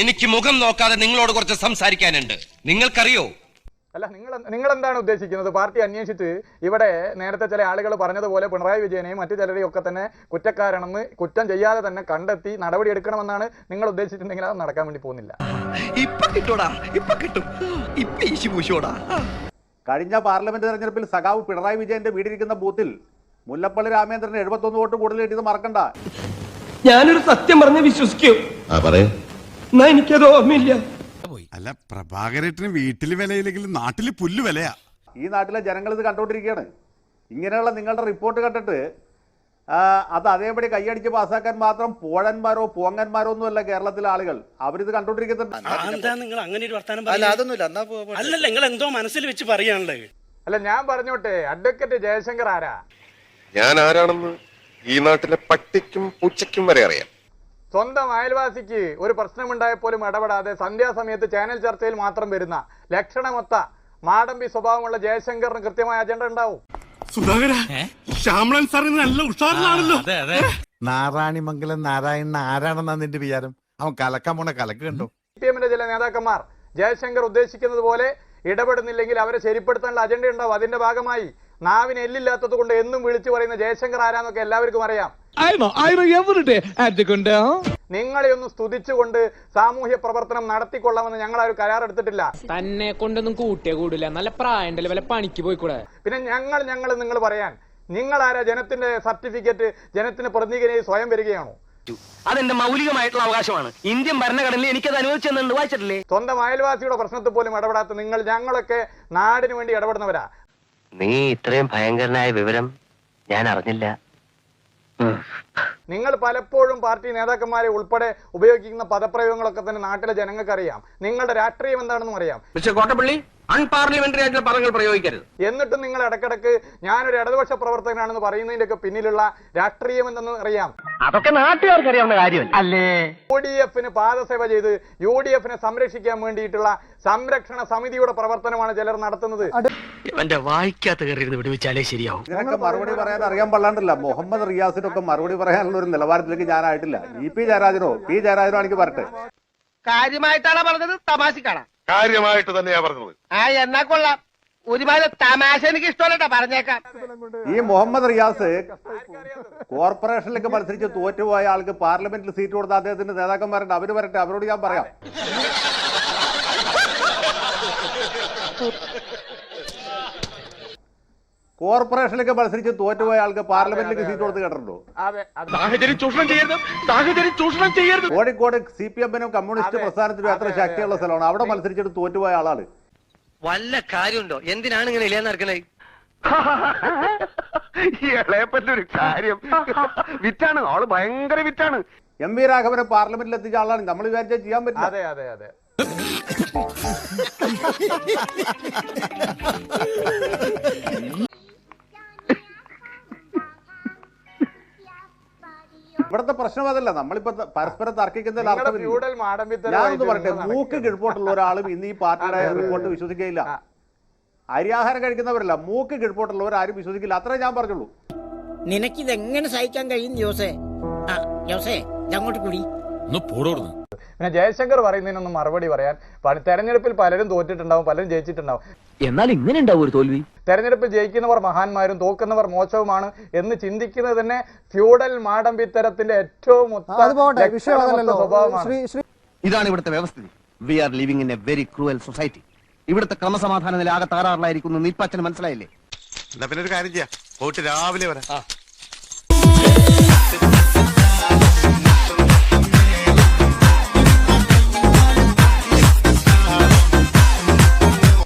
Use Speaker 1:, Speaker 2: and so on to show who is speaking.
Speaker 1: എനിക്ക് മുഖം നോക്കാതെ നിങ്ങളോട് കുറച്ച് സംസാരിക്കാനുണ്ട്. നിങ്ങൾക്കറിയോ?
Speaker 2: അല്ല, നിങ്ങൾ എന്താണ് ഉദ്ദേശിക്കുന്നത്? പാർട്ടി അന്വേഷിച്ച് ഇവിടെ നേരത്തെ ചില ആളുകൾ പറഞ്ഞതുപോലെ പിണറായി വിജയനെയും മറ്റു ചിലരെയും ഒക്കെ തന്നെ കുറ്റക്കാരാണെന്ന് കുറ്റം ചെയ്യാതെ തന്നെ കണ്ടെത്തി നടപടി എടുക്കണമെന്നാണ് നിങ്ങൾ ഉദ്ദേശിച്ചിട്ടുണ്ടെങ്കിൽ അത് നടക്കാൻ വേണ്ടി പോകുന്നില്ല.
Speaker 3: കഴിഞ്ഞ പാർലമെന്റ് തെരഞ്ഞെടുപ്പിൽ സഖാവ് പിണറായി വിജയന്റെ വീടിരിക്കുന്ന ബൂത്തിൽ മുല്ലപ്പള്ളി രാമേന്ദ്രന് 71 വോട്ട് കൂടുതൽ കിട്ടിയത് മറക്കണ്ട.
Speaker 4: ഞാനൊരു സത്യം പറഞ്ഞ് വിശ്വസിക്കൂ. എനിക്കത് ഓർമ്മയില്ല.
Speaker 5: അല്ല, പ്രഭാകരേട്ടന് വീട്ടില് വിലയില്ലെങ്കിലും നാട്ടില് പുല്ല് വിലയാ.
Speaker 3: ഈ നാട്ടിലെ ജനങ്ങൾ ഇത് കണ്ടോണ്ടിരിക്കുകയാണ്. ഇങ്ങനെയുള്ള നിങ്ങളുടെ റിപ്പോർട്ട് കണ്ടിട്ട് അത് അതേപടി കൈയടിച്ച് പാസ്സാക്കാൻ മാത്രം പോഴന്മാരോ പോങ്ങന്മാരോ ഒന്നുമല്ല കേരളത്തിലെ ആളുകൾ. അവരിത് കണ്ടോണ്ടിരിക്കുന്നുണ്ട്.
Speaker 2: അല്ല, ഞാൻ പറഞ്ഞോട്ടെ, അഡ്വക്കേറ്റ് ജയശങ്കർ ആരാ?
Speaker 6: ഞാൻ ആരാണെന്ന് ഈ നാട്ടിലെ പട്ടിക്കും പൂച്ചയ്ക്കും വരെ അറിയാം.
Speaker 2: സ്വന്തം അയൽവാസിക്ക് ഒരു പ്രശ്നമുണ്ടായ പോലും ഇടപെടാതെ സന്ധ്യാസമയത്ത് ചാനൽ ചർച്ചയിൽ മാത്രം വരുന്ന ലക്ഷണമൊത്ത മാടമ്പി സ്വഭാവമുള്ള ജയശങ്കറിന് കൃത്യമായ അജണ്ട ഉണ്ടാവും.
Speaker 5: നല്ല ഉഷാറിലാണല്ലോ.
Speaker 7: നാരായണിമംഗലം നാരായണൻ ആരാണെന്നാ നിന്റെ വിചാരം? അവൻ കലക്കാൻ പോണ കലക്ക് കണ്ടോ?
Speaker 2: CPM-ന്റെ ചില നേതാക്കന്മാർ ജയശങ്കർ ഉദ്ദേശിക്കുന്നത് പോലെ ഇടപെടുന്നില്ലെങ്കിൽ അവരെ ശരിപ്പെടുത്താനുള്ള അജണ്ട ഉണ്ടാവും. അതിന്റെ ഭാഗമായി നാവിന് എല്ലില്ലാത്തത് കൊണ്ട് എന്നും വിളിച്ചു പറയുന്ന ജയശങ്കർ ആരാന്നൊക്കെ എല്ലാവർക്കും അറിയാം. നിങ്ങളെ ഒന്ന് സ്തുതിച്ചുകൊണ്ട് സാമൂഹ്യ പ്രവർത്തനം നടത്തിക്കൊള്ളാമെന്ന് ഞങ്ങൾ ആ ഒരു കരാർ എടുത്തിട്ടില്ല.
Speaker 8: തന്നെ കൊണ്ടൊന്നും കൂട്ടിയേ കൂടില്ല. നല്ല പ്രായണ്ടല്ലേ, വല്ല പണിക്ക് പോയിക്കൂടെ?
Speaker 2: പിന്നെ നിങ്ങൾ പറയാൻ നിങ്ങൾ ആരാ? ജനത്തിന്റെ സർട്ടിഫിക്കറ്റ് ജനത്തിന് പ്രതിനിധിയായി സ്വയം വരികയാണോ?
Speaker 4: അതെന്റെ മൗലികമായിട്ടുള്ള അവകാശമാണ്. ഇന്ത്യൻ ഭരണഘടനയിൽ എനിക്കത് അനുവദിച്ചെന്നുണ്ട്, വായിച്ചിട്ടില്ലേ?
Speaker 2: സ്വന്തം അയൽവാസിയുടെ പ്രശ്നത്തിൽ പോലും ഇടപെടാത്ത ഞങ്ങളൊക്കെ നാടിന് വേണ്ടി ഇടപെടുന്നവരാ.
Speaker 9: നീ ഇത്രയും ഭയങ്കരനായ വിവരം ഞാൻ അറിഞ്ഞില്ല.
Speaker 2: നിങ്ങൾ പലപ്പോഴും പാർട്ടി നേതാക്കന്മാരെ ഉൾപ്പെടെ ഉപയോഗിക്കുന്ന പദപ്രയോഗങ്ങളൊക്കെ തന്നെ നാട്ടിലെ ജനങ്ങൾക്ക് അറിയാം. നിങ്ങളുടെ രാഷ്ട്രീയം എന്താണെന്നും അറിയാം.
Speaker 4: കോട്ടപ്പള്ളി അൺപാർലമെന്ററി ആയിട്ടുള്ള പദങ്ങൾ പ്രയോഗിക്കരുത്.
Speaker 2: എന്നിട്ടും നിങ്ങൾ ഇടക്കിടക്ക് ഞാനൊരു ഇടതുപക്ഷ പ്രവർത്തകനാണെന്ന് പറയുന്നതിന്റെ ഒക്കെ പിന്നിലുള്ള രാഷ്ട്രീയം എന്തെന്ന് അറിയാം.
Speaker 4: അതൊക്കെ നാട്ടുകാർക്ക് അറിയാവുന്ന കാര്യമല്ല അല്ലേ?
Speaker 2: UDF-ന് പാദസേവ ചെയ്ത് UDF-നെ സംരക്ഷിക്കാൻ വേണ്ടിയിട്ടുള്ള സംരക്ഷണ സമിതിയുടെ പ്രവർത്തനമാണ് ചിലർ നടത്തുന്നത്.
Speaker 4: എന്റെ വായിക്കാത്ത കയറി വിടുവിച്ചാലേ ശരിയാവും.
Speaker 3: ഇതിനൊക്കെ മറുപടി പറയാൻ അറിയാൻ പാടില്ല. മുഹമ്മദ് റിയാസിനൊക്കെ മറുപടി പറയാനുള്ള ഒരു നിലവാരത്തിലേക്ക് ഞാനായിട്ടില്ല. P ജയരാജനോ എനിക്ക് പറട്ടെ.
Speaker 4: കാര്യമായിട്ടാണ് പറഞ്ഞത്, തമാശക്കാണ്?
Speaker 6: കാര്യമായിട്ട് തന്നെയാ പറഞ്ഞത്.
Speaker 4: എന്നാ കൊള്ളാം. ഒരുപാട് തമാശ എനിക്ക് ഇഷ്ടമല്ല, പറഞ്ഞേക്കാം.
Speaker 3: ഈ മുഹമ്മദ് റിയാസ് കോർപ്പറേഷനിലേക്ക് മത്സരിച്ച് തോറ്റുപോയ ആൾക്ക് പാർലമെന്റിൽ സീറ്റ് കൊടുത്ത അദ്ദേഹത്തിന്റെ നേതാക്കന്മാരുണ്ട്. അവര് വരട്ടെ, അവരോട് ഞാൻ പറയാം. കോർപ്പറേഷനിലേക്ക് മത്സരിച്ച് തോറ്റുപോയ ആൾക്ക് പാർലമെന്റിലേക്ക് സീറ്റ് കൊടുത്ത് കേട്ടിട്ടുണ്ടോ? കോഴിക്കോട് CPM-നും കമ്മ്യൂണിസ്റ്റ് പ്രസ്ഥാനത്തിനും എത്ര ശക്തിയുള്ള സ്ഥലമാണ്. അവിടെ മത്സരിച്ചിട്ട് തോറ്റുപോയ ആളാണ്.
Speaker 9: വല്ല കാര്യമുണ്ടോ? എന്തിനാണ് ഇങ്ങനെ ഇല്ലാന്ന് നടക്കണേ?
Speaker 1: ഇളയപ്പറ്റൊരു കാര്യം വിറ്റാണ്, ആള് ഭയങ്കര വിറ്റാണ്.
Speaker 3: MV രാഘവനെ പാർലമെന്റിൽ എത്തിച്ച ആളാണ്. നമ്മൾ വിചാരിച്ചാൽ ചെയ്യാൻ പറ്റില്ല.
Speaker 2: അതെ
Speaker 3: ഇവിടുത്തെ പ്രശ്നം അതല്ല. നമ്മളിപ്പോ പരസ്പരം തർക്കിക്കുന്നതിൽ
Speaker 2: അർത്ഥമില്ല.
Speaker 3: ഞാനൊന്ന് പറയട്ടെ, മൂക്ക് കിഴപ്പോട്ടുള്ള ഒരാളും ഇന്ന് ഈ പാർട്ടിയുടെ റിപ്പോർട്ട് വിശ്വസിക്കുകയില്ല. അരിയാഹാരം കഴിക്കുന്നവരല്ല, മൂക്ക് കിഴപ്പോട്ടുള്ളവർ ആരും വിശ്വസിക്കില്ല. അത്രേ ഞാൻ പറഞ്ഞുള്ളൂ.
Speaker 8: നിനക്കിതെങ്ങനെ സഹിക്കാൻ കഴിയും ജോസേ? ജോസേ, അങ്ങോട്ട് കൂടി.
Speaker 2: പിന്നെ ജയശങ്കർ പറയുന്നതിനൊന്നും മറുപടി പറയാൻ, തെരഞ്ഞെടുപ്പിൽ പലരും തോറ്റിട്ടുണ്ടാവും, പലരും ജയിച്ചിട്ടുണ്ടാവും.
Speaker 4: എന്നാൽ ഇങ്ങനെ ഉണ്ടാവും ഒരു തോൽവി.
Speaker 2: തെരഞ്ഞെടുപ്പിൽ ജയിക്കുന്നവർ മഹാന്മാരും തോക്കുന്നവർ മോശവുമാണ് എന്ന് ചിന്തിക്കുന്നത് തന്നെ ഫ്യൂഡൽ മാടമ്പിത്തരത്തിന്റെ ഏറ്റവും സ്വഭാവമാണ്.
Speaker 7: ഇതാണ് ഇവിടുത്തെ വ്യവസ്ഥിതി. We are living in a very cruel society. ഇവിടുത്തെ ക്രമസമാധാന നില ആകെ താറാറിലായിരിക്കുന്നു. നിപ്പച്ചന് മനസ്സിലായില്ലേ?
Speaker 5: എന്നാ പിന്നെ ഒരു കാര്യം ചെയ്യാം, പോയിട്ട് രാവിലെ വരാം.